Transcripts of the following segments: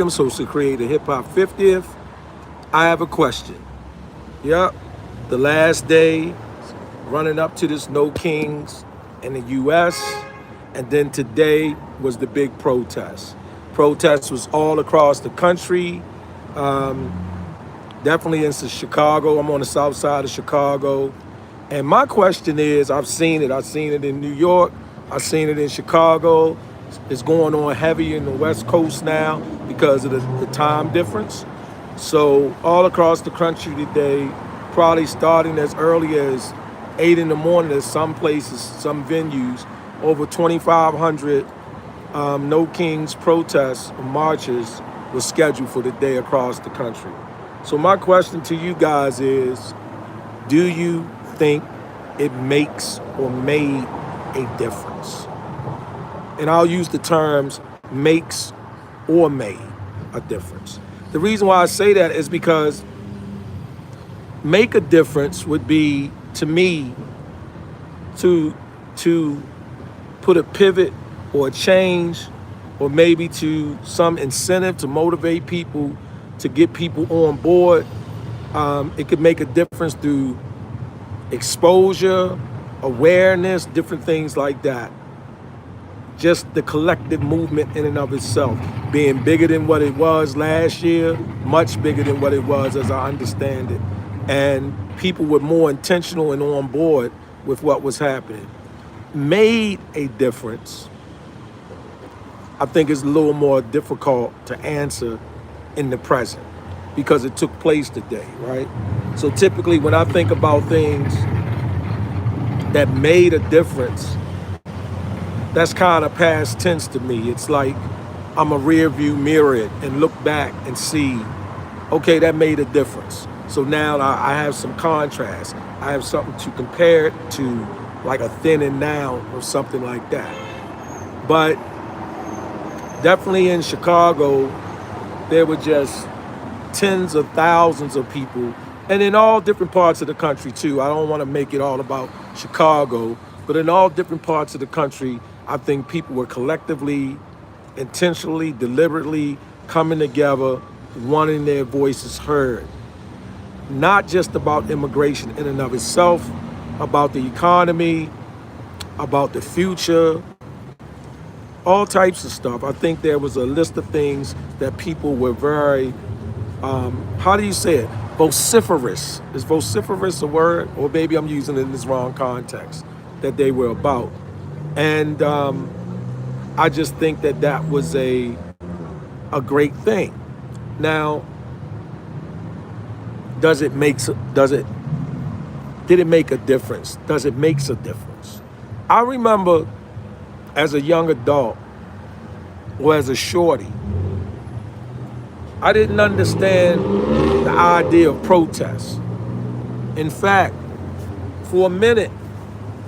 I'm supposed to create a hip hop 50th. I have a question. Yep. The last day running up to this No Kings in the US. And then today was the big protest. Protest was all across the country. Definitely in Chicago. I'm on the south side of Chicago. And my question is, I've seen it. I've seen it in New York. I've seen it in Chicago. It's going on heavy in the West Coast now because of the time difference. So all across the country today, probably starting as early as 8 in the morning at some places, some venues, over 2,500 No Kings protests or marches were scheduled for the day across the country. So my question to you guys is, do you think it makes or made a difference? And I'll use the terms makes or made a difference. The reason why I say that is because make a difference would be, to me, to put a pivot or a change or maybe to some incentive to motivate people, to get people on board. It could make a difference through exposure, awareness, different things like that. Just the collective movement in and of itself being bigger than what it was last year, much bigger than what it was as I understand it. And people were more intentional and on board with what was happening. Made a difference. I think it's a little more difficult to answer in the present because it took place today, right? So typically when I think about things that made a difference, that's kind of past tense to me. It's like I'm a rear view mirror it and look back and see, okay, that made a difference. So now I have some contrast. I have something to compare it to, like a thin and now or something like that. But definitely in Chicago, there were just tens of thousands of people, and in all different parts of the country too. I don't want to make it all about Chicago, but in all different parts of the country, I think people were collectively, intentionally, deliberately coming together, wanting their voices heard. Not just about immigration in and of itself, about the economy, about the future, all types of stuff. I think there was a list of things that people were very, how do you say it? Vociferous. Is vociferous a word? Or maybe I'm using it in this wrong context, that they were about. And I just think that that was a great thing. Now, did it make a difference? Does it make a difference? I remember as a young adult or as a shorty, I didn't understand the idea of protest. In fact, for a minute,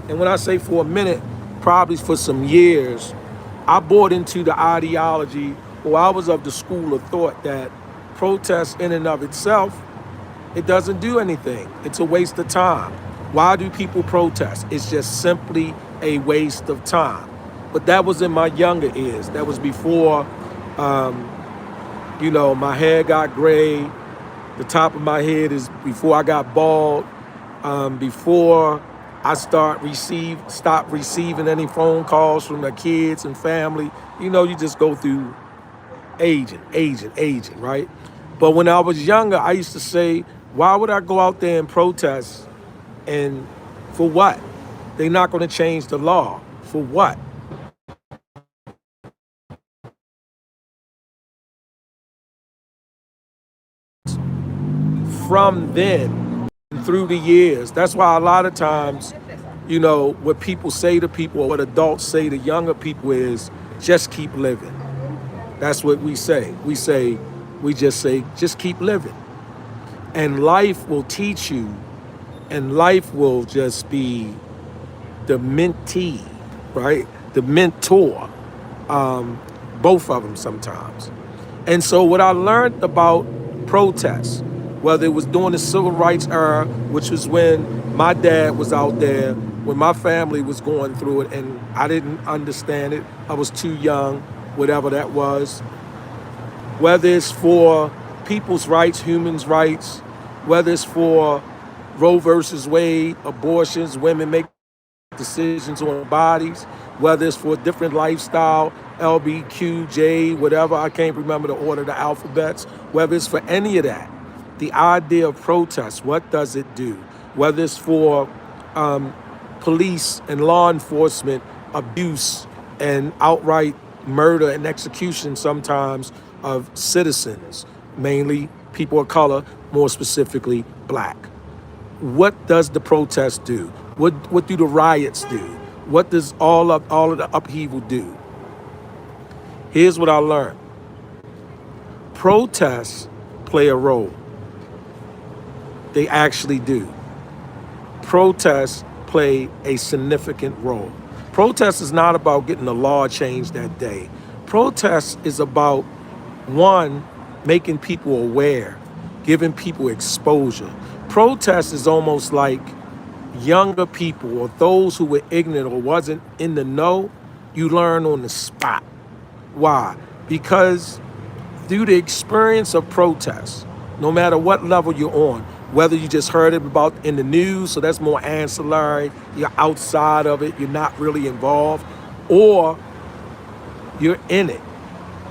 and when I say for a minute, probably for some years, I bought into the ideology, or I was of the school of thought that protest in and of itself, it doesn't do anything. It's a waste of time. Why do people protest? It's just simply a waste of time. But that was in my younger years. That was before, my hair got gray. The top of my head is before I got bald. Before I stopped receiving any phone calls from the kids and family. You just go through aging, right? But when I was younger, I used to say, why would I go out there and protest? And for what? They're not going to change the law. For what? From then through the years, that's why a lot of times, what people say to people or what adults say to younger people is, just keep living. That's what we say. We just say, just keep living. And life will teach you, and life will just be the mentee, right? The mentor, both of them sometimes. And so what I learned about protests, whether it was during the civil rights era, which was when my dad was out there, when my family was going through it, and I didn't understand it. I was too young, whatever that was. whether it's for people's rights, humans' rights, whether it's for Roe versus Wade, abortions, women make decisions on bodies, whether it's for different lifestyle, LBQJ, whatever, I can't remember the order of the alphabets, whether it's for any of that. The idea of protest, what does it do? Whether it's for police and law enforcement abuse and outright murder and execution sometimes of citizens, mainly people of color, more specifically black. What does the protest do? What do the riots do? What does all of the upheaval do? Here's what I learned. Protests play a role. They actually do. Protests play a significant role. Protest is not about getting the law changed that day. Protest is about, one, making people aware, giving people exposure. Protest is almost like younger people or those who were ignorant or wasn't in the know, you learn on the spot. Why? Because through the experience of protest, no matter what level you're on, whether you just heard it about in the news, so that's more ancillary, you're outside of it, you're not really involved, or you're in it,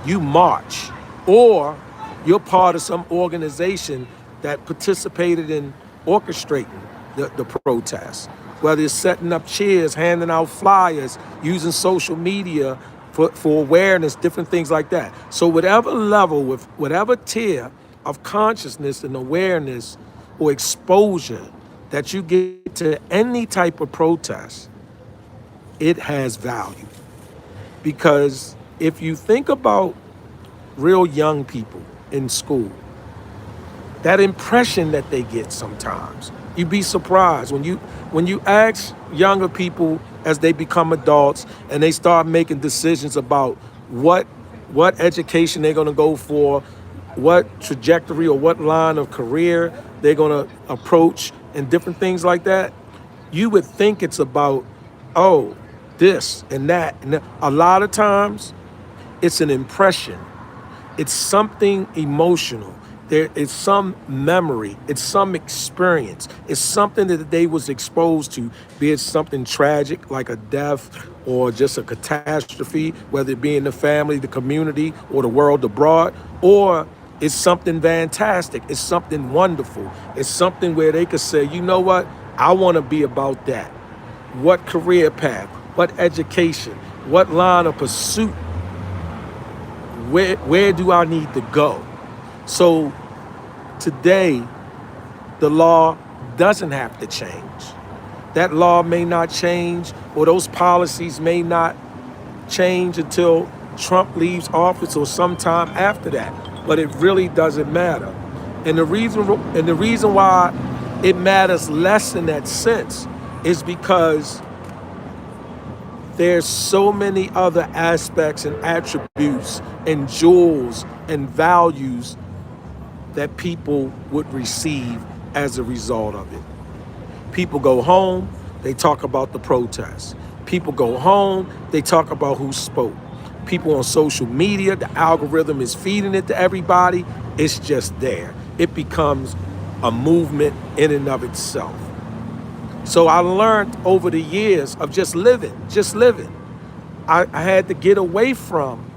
you march, or you're part of some organization that participated in orchestrating the protests, whether it's setting up chairs, handing out flyers, using social media for awareness, different things like that. So whatever level, with whatever tier of consciousness and awareness or exposure that you get to any type of protest, it has value. Because if you think about real young people in school, that impression that they get sometimes, you'd be surprised when you ask younger people as they become adults and they start making decisions about what education they're going to go for, what trajectory or what line of career they're going to approach, and different things like that. You would think it's about, oh, this and that. And a lot of times it's an impression. It's something emotional. There is some memory. It's some experience. It's something that they was exposed to, be it something tragic like a death or just a catastrophe, whether it be in the family, the community, or the world abroad, or it's something fantastic. It's something wonderful. It's something where they could say, you know what? I want to be about that. What career path? What education? What line of pursuit? Where do I need to go? So today, the law doesn't have to change. That law may not change, or those policies may not change until Trump leaves office or sometime after that. But it really doesn't matter. And the reason why it matters less in that sense is because there's so many other aspects and attributes and jewels and values that people would receive as a result of it. People go home, they talk about the protests. People go home, they talk about who spoke. People on social media, the algorithm is feeding it to everybody. It's just there. It becomes a movement in and of itself. So I learned over the years of just living. I had to get away from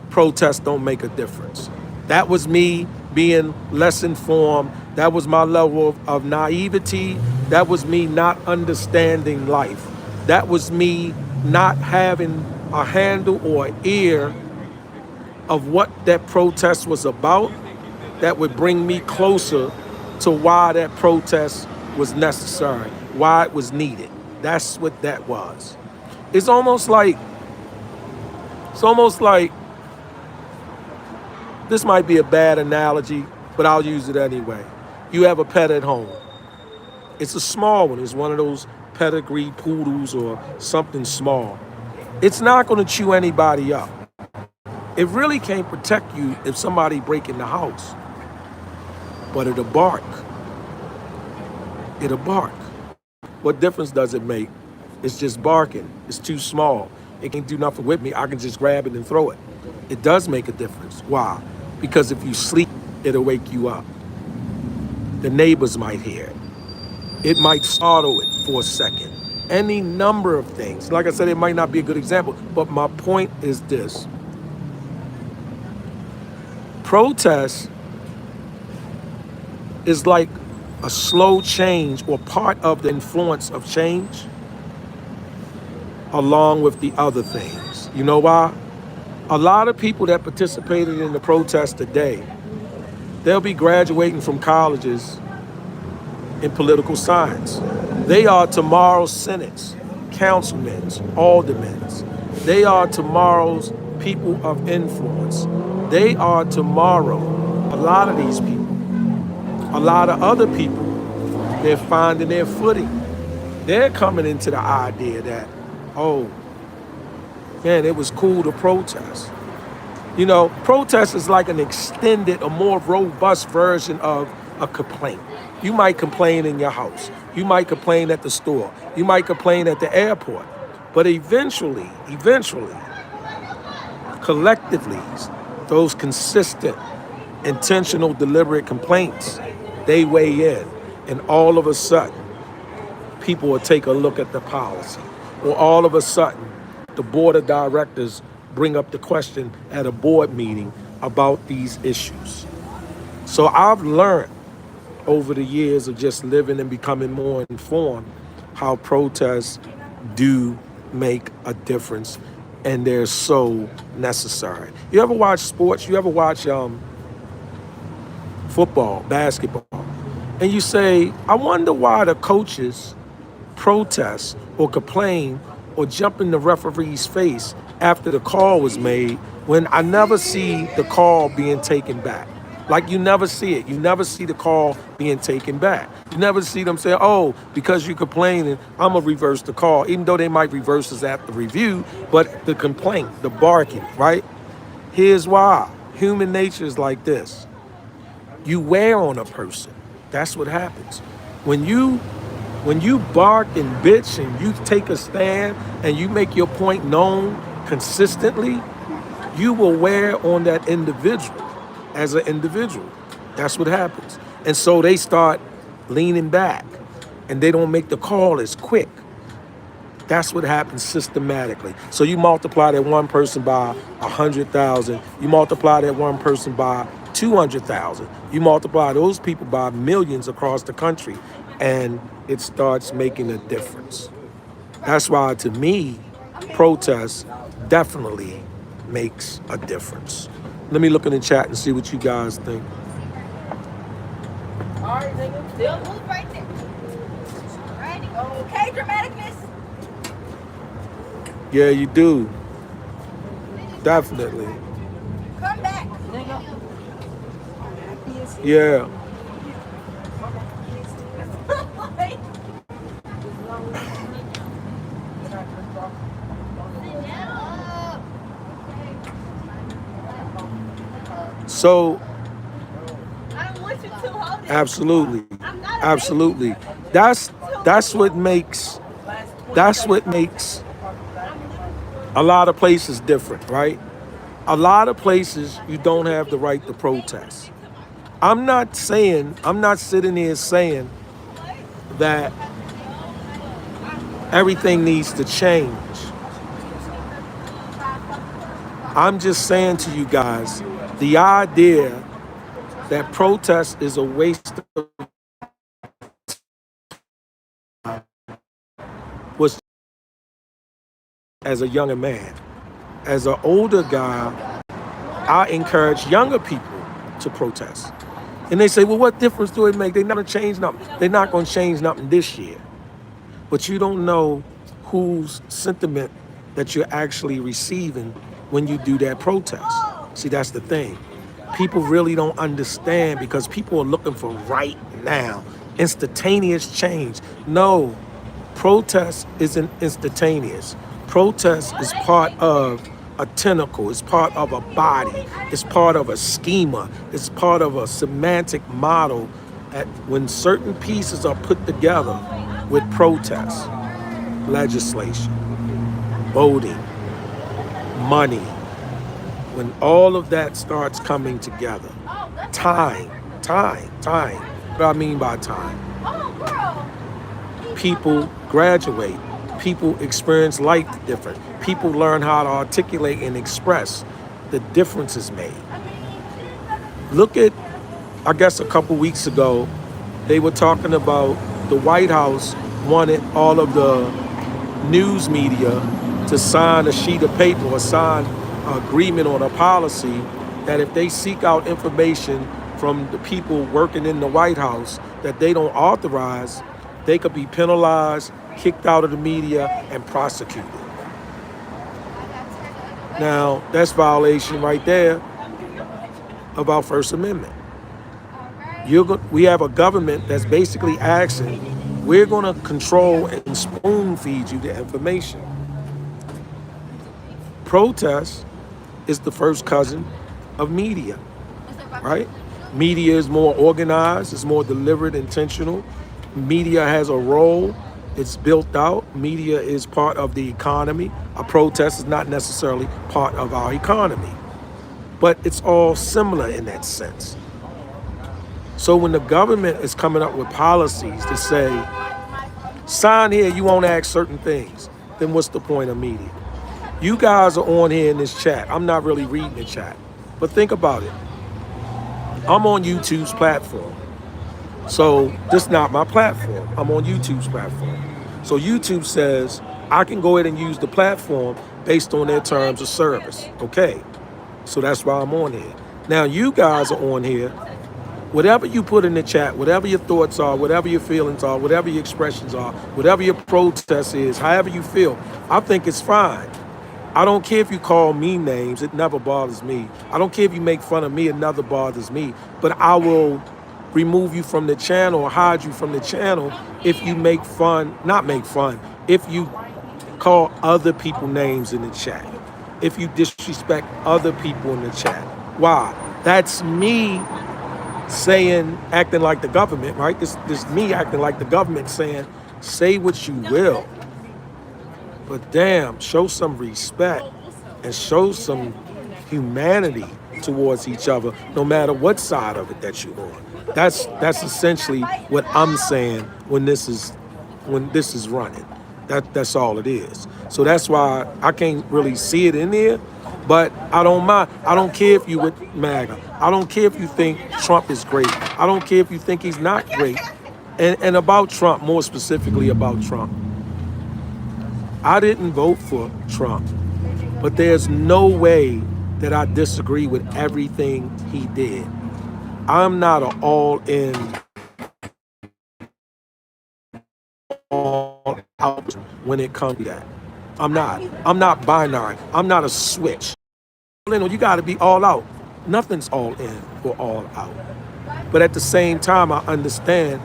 protests don't make a difference. That was me being less informed. That was my level of naivety. That was me not understanding life. That was me not having a handle or an ear of what that protest was about that would bring me closer to why that protest was necessary, why it was needed. That's what that was. It's almost like, this might be a bad analogy, but I'll use it anyway. You have a pet at home. It's a small one. It's one of those pedigree poodles or something small. It's not going to chew anybody up. It really can't protect you if somebody break in the house. But it'll bark. It'll bark. What difference does it make? It's just barking. It's too small. It can't do nothing with me. I can just grab it and throw it. It does make a difference. Why? Because if you sleep, it'll wake you up. The neighbors might hear it. It might startle it for a second. Any number of things. Like I said, it might not be a good example, but my point is this. Protest is like a slow change or part of the influence of change along with the other things. You know why? A lot of people that participated in the protest today, they'll be graduating from colleges in political science. They are tomorrow's senates, councilmen, aldermen. They are tomorrow's people of influence. They are tomorrow, a lot of these people. A lot of other people, they're finding their footing. They're coming into the idea that, oh, man, it was cool to protest. You know, protest is like an extended, a more robust version of a complaint. You might complain in your house. You might complain at the store. You might complain at the airport. But eventually, collectively, those consistent, intentional, deliberate complaints, they weigh in. And all of a sudden, people will take a look at the policy. Or all of a sudden, the board of directors bring up the question at a board meeting about these issues. So I've learned over the years of just living and becoming more informed how protests do make a difference, and they're so necessary. You ever watch sports? You ever watch football, basketball? And you say, I wonder why the coaches protest or complain or jump in the referee's face after the call was made when I never see the call being taken back. Like you never see it. You never see the call being taken back. You never see them say, oh, because you're complaining, I'm gonna reverse the call, even though they might reverse us at the review, but the complaint, the barking, right? Here's why. Human nature is like this. You wear on a person. That's what happens. When you bark and bitch and you take a stand and you make your point known consistently, you will wear on that individual as an individual. That's what happens. And so they start leaning back and they don't make the call as quick. That's what happens systematically. So you multiply that one person by 100,000, you multiply that one person by 200,000, you multiply those people by millions across the country, and it starts making a difference. That's why, to me, protest definitely makes a difference. Let me look in the chat and see what you guys think. All right, nigga. Still move right there. Ready? Okay, dramaticness. Yeah, you do. Definitely. Come back. Yeah. So, absolutely, absolutely. That's what makes a lot of places different, right? A lot of places you don't have the right to protest. I'm not sitting here saying that everything needs to change. I'm just saying to you guys, the idea that protest is a waste of was, as a younger man. As an older guy, I encourage younger people to protest. And they say, well, what difference do it make? They're not gonna change nothing. They're not gonna change nothing this year. But you don't know whose sentiment that you're actually receiving when you do that protest. See, that's the thing. People really don't understand because people are looking for right now, instantaneous change. No, protest isn't instantaneous. Protest is part of a tentacle, it's part of a body, it's part of a schema, it's part of a semantic model at when certain pieces are put together with protest, legislation, voting, money, When all of that starts coming together, time. What I mean by time, people graduate, people experience life different, people learn how to articulate and express the differences made. Look at, I guess a couple weeks ago, they were talking about the White House wanted all of the news media to sign a sheet of paper or sign an agreement on a policy that if they seek out information from the people working in the White House that they don't authorize, they could be penalized, kicked out of the media, and prosecuted. Now, that's violation right there of our First Amendment. We have a government that's basically asking, we're going to control and spoon feed you the information. Protest is the first cousin of media, right? Media is more organized, it's more deliberate, intentional. Media has a role, it's built out. Media is part of the economy. A protest is not necessarily part of our economy, but it's all similar in that sense. So when the government is coming up with policies to say, sign here, you won't ask certain things, then what's the point of media? You guys are on here in this chat. I'm not really reading the chat, but think about it. I'm on YouTube's platform. So this is not my platform. I'm on YouTube's platform. So YouTube says I can go ahead and use the platform based on their terms of service. Okay. So that's why I'm on here. Now you guys are on here. Whatever you put in the chat, whatever your thoughts are, whatever your feelings are, whatever your expressions are, whatever your protest is, however you feel, I think it's fine. I don't care if you call me names, it never bothers me. I don't care if you make fun of me, it never bothers me. But I will remove you from the channel or hide you from the channel if you make fun, not make fun, if you call other people names in the chat, if you disrespect other people in the chat. Why? That's me saying, acting like the government, right? This me acting like the government saying, say what you will, but damn, show some respect and show some humanity towards each other, no matter what side of it that you're on. That's essentially what I'm saying when this is running. That's all it is. So that's why I can't really see it in there, but I don't mind. I don't care if you with MAGA. I don't care if you think Trump is great. I don't care if you think he's not great. And about Trump, more specifically about Trump, I didn't vote for Trump, but there's no way that I disagree with everything he did. I'm not an all-in, all-out when it comes to that. I'm not binary. I'm not a switch. You got to be all out. Nothing's all in or all out. But at the same time, I understand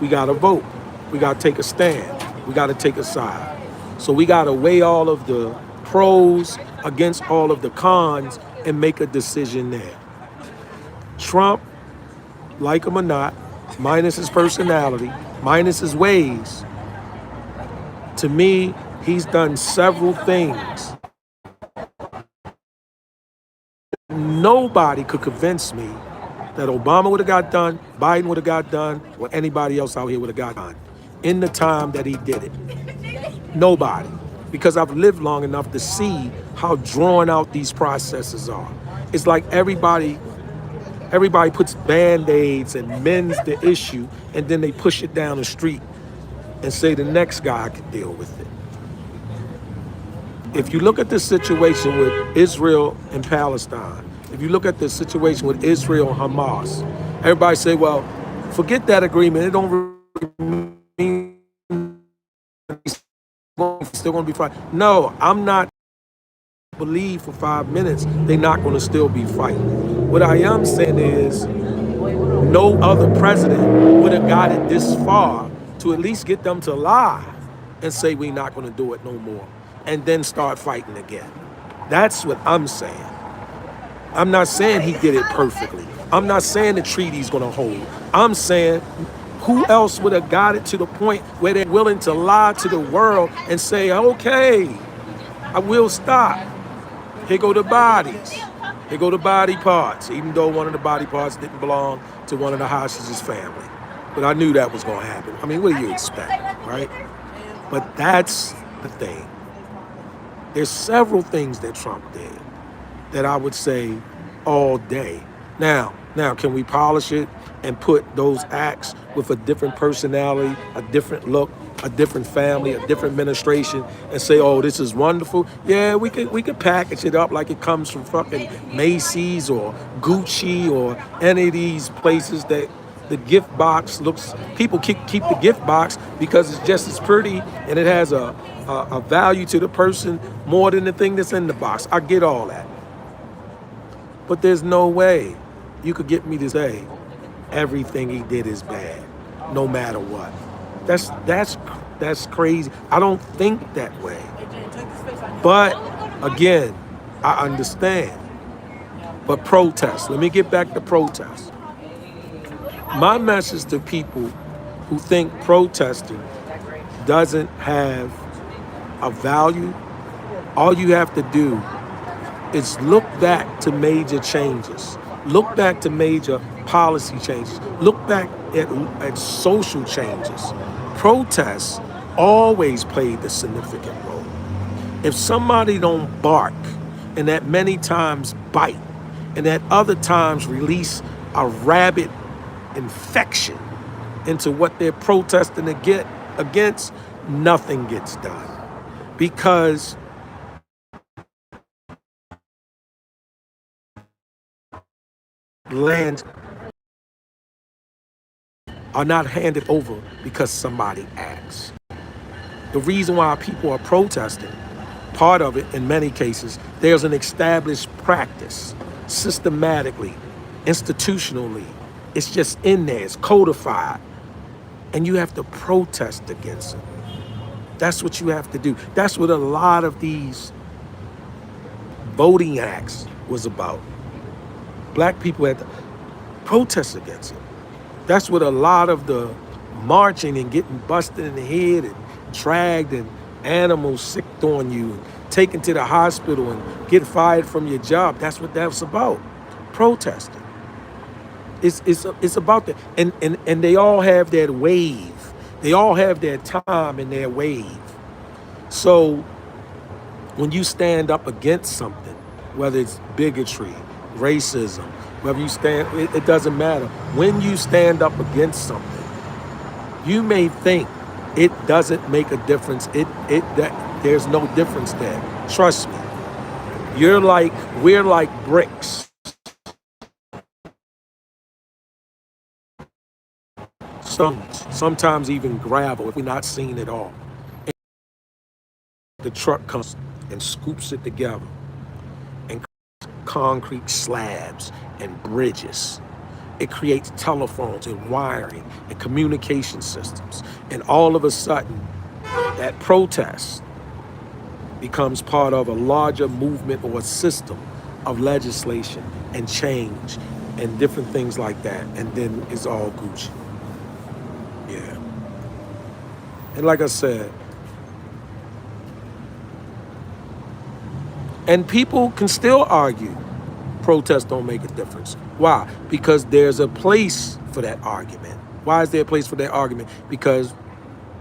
we got to vote. We got to take a stand. We got to take a side. So we got to weigh all of the pros against all of the cons and make a decision there. Trump, like him or not, minus his personality, minus his ways, to me, he's done several things. Nobody could convince me that Obama would have got done, Biden would have got done, or anybody else out here would have got done in the time that he did it. Nobody. Because I've lived long enough to see how drawn out these processes are. It's like everybody puts Band-Aids and mends the issue, and then they push it down the street and say the next guy can deal with it. If you look at the situation with Israel and Palestine, if you look at the situation with Israel and Hamas, everybody say, well, forget that agreement. It don't really mean it's still going to be fighting. No, I'm not believe for 5 minutes they're not going to still be fighting. What I am saying is no other president would have got it this far to at least get them to lie and say we're not going to do it no more and then start fighting again. That's what I'm saying. I'm not saying he did it perfectly. I'm not saying the treaty's going to hold. I'm saying who else would have got it to the point where they're willing to lie to the world and say, okay, I will stop. Here go the bodies. Here go the body parts, even though one of the body parts didn't belong to one of the hostages' family. But I knew that was going to happen. I mean, what do you expect, right? But that's the thing. There's several things that Trump did that I would say all day. Now, can we polish it and put those acts with a different personality, a different look, a different family, a different administration, and say, "Oh, this is wonderful"? Yeah, we could package it up like it comes from fucking Macy's or Gucci or any of these places that the gift box looks. People keep the gift box because it's just as pretty and it has a value to the person more than the thing that's in the box. I get all that. But there's no way you could get me to say everything he did is bad, no matter what. That's crazy. I don't think that way. But again, I understand. But protest. Let me get back to protest. My message to people who think protesting doesn't have a value, all you have to do is look back to major changes. Look back to major policy changes. Look back at social changes. Protests always played a significant role. If somebody don't bark and that many times bite and at other times release a rabid infection into what they're protesting against, nothing gets done. Because lands are not handed over because somebody asks. The reason why people are protesting, part of it in many cases, there's an established practice, systematically, institutionally. It's just in there, it's codified. And you have to protest against it. That's what you have to do. That's what a lot of these voting acts was about. Black people had to protest against it. That's what a lot of the marching and getting busted in the head and dragged and animals sicked on you and taken to the hospital and get fired from your job. That's what that was about. Protesting. It's about that. And they all have that wave. They all have their time and their wave. So when you stand up against something, whether it's bigotry, racism, whether you stand, it doesn't matter. When you stand up against something, you may think it doesn't make a difference. That there's no difference there. Trust me. We're like bricks. Sometimes even gravel if we're not seeing it all. And the truck comes and scoops it together and concrete slabs and bridges. It creates telephones and wiring and communication systems. And all of a sudden, that protest becomes part of a larger movement or a system of legislation and change and different things like that. And then it's all Gucci. Yeah. And like I said, and people can still argue protests don't make a difference. Why? Because there's a place for that argument. Why is there a place for that argument? Because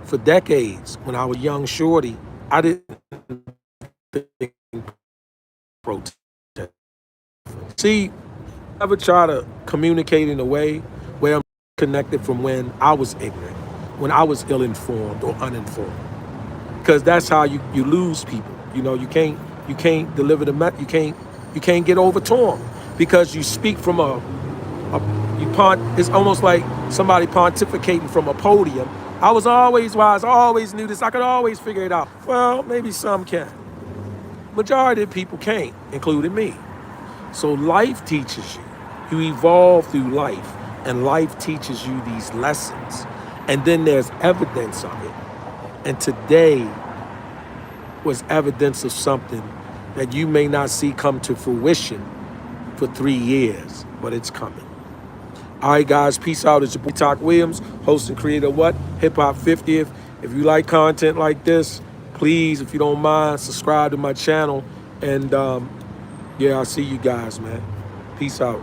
for decades, when I was young shorty, I didn't think protest. See, I ever try to communicate in a way where I'm connected from when I was ignorant, when I was ill-informed or uninformed. Because that's how you lose people. You know, you can't deliver you can't get over to them because you speak from it's almost like somebody pontificating from a podium. I was always wise, I always knew this, I could always figure it out. Well, maybe some can. Majority of people can't, including me. So life teaches you. You evolve through life, and life teaches you these lessons. And then there's evidence of it. And today was evidence of something that you may not see come to fruition for 3 years, but it's coming. All right, guys, peace out. It's your boy Talk Williams, host and creator of what? Hip Hop 50th. If you like content like this, please, if you don't mind, subscribe to my channel and Yeah, I see you guys, man. Peace out.